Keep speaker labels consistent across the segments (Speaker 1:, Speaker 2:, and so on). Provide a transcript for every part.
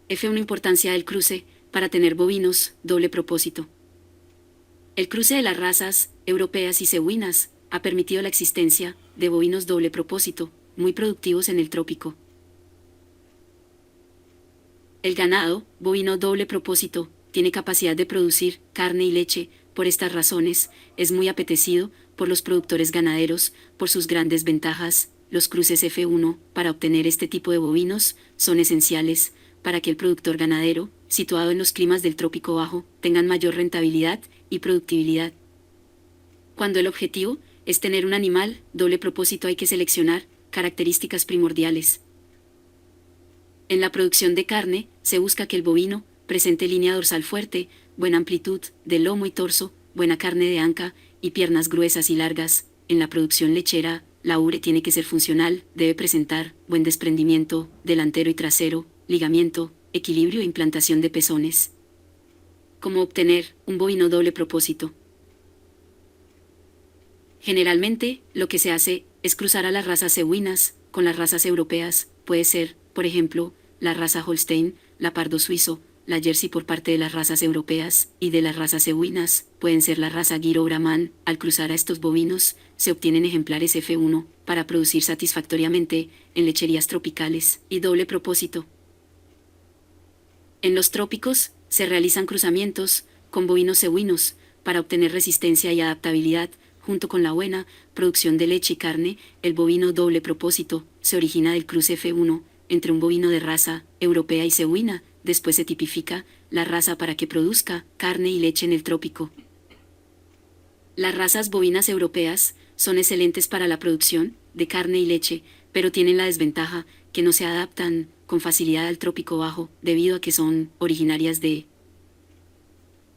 Speaker 1: F1 Importancia del cruce, para tener bovinos, doble propósito. El cruce de las razas, europeas y cebuinas, ha permitido la existencia de bovinos doble propósito, muy productivos en el trópico. El ganado, bovino doble propósito, tiene capacidad de producir carne y leche. Por estas razones, es muy apetecido por los productores ganaderos, por sus grandes ventajas. Los cruces F1, para obtener este tipo de bovinos, son esenciales para que el productor ganadero, situado en los climas del trópico bajo, tengan mayor rentabilidad y productividad. Cuando el objetivo es tener un animal doble propósito, hay que seleccionar características primordiales. En la producción de carne, se busca que el bovino presente línea dorsal fuerte, buena amplitud de lomo y torso, buena carne de anca y piernas gruesas y largas. En la producción lechera, la ubre tiene que ser funcional, debe presentar buen desprendimiento delantero y trasero, ligamiento, equilibrio e implantación de pezones. ¿Cómo obtener un bovino doble propósito? Generalmente, lo que se hace es cruzar a las razas cebuinas con las razas europeas. Puede ser, por ejemplo, la raza Holstein, la pardo suizo, la Jersey por parte de las razas europeas, y de las razas cebuinas, pueden ser la raza Giro o Brahman. Al cruzar a estos bovinos, se obtienen ejemplares F1, para producir satisfactoriamente en lecherías tropicales y doble propósito. En los trópicos, se realizan cruzamientos con bovinos cebuinos, para obtener resistencia y adaptabilidad. Junto con la buena producción de leche y carne, el bovino doble propósito se origina del cruce F1 entre un bovino de raza europea y cebuina. Después se tipifica la raza para que produzca carne y leche en el trópico. Las razas bovinas europeas son excelentes para la producción de carne y leche, pero tienen la desventaja que no se adaptan con facilidad al trópico bajo, debido a que son originarias de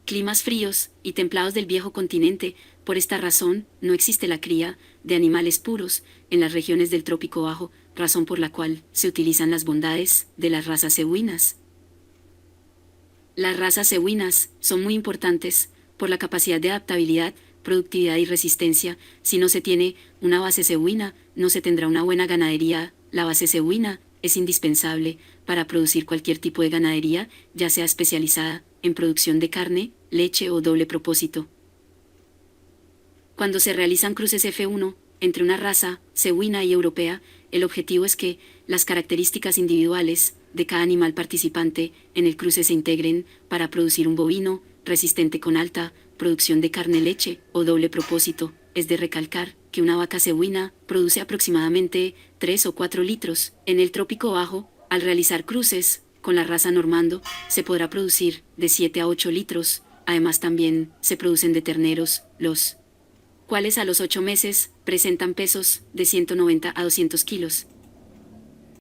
Speaker 1: climas fríos y templados del viejo continente. Por esta razón, no existe la cría de animales puros en las regiones del trópico bajo, razón por la cual se utilizan las bondades de las razas cebuinas. Las razas cebuinas son muy importantes por la capacidad de adaptabilidad, productividad y resistencia. Si no se tiene una base cebuina, no se tendrá una buena ganadería. La base cebuina es indispensable para producir cualquier tipo de ganadería, ya sea especializada en producción de carne, leche o doble propósito. Cuando se realizan cruces F1 entre una raza cebuina y europea, el objetivo es que las características individuales de cada animal participante en el cruce se integren para producir un bovino resistente con alta producción de carne-leche o doble propósito. Es de recalcar que una vaca cebuina produce aproximadamente 3 o 4 litros. En el trópico bajo, al realizar cruces con la raza normando, se podrá producir de 7 a 8 litros. Además, también se producen de terneros, los cuales a los 8 meses presentan pesos de 190 a 200 kilos.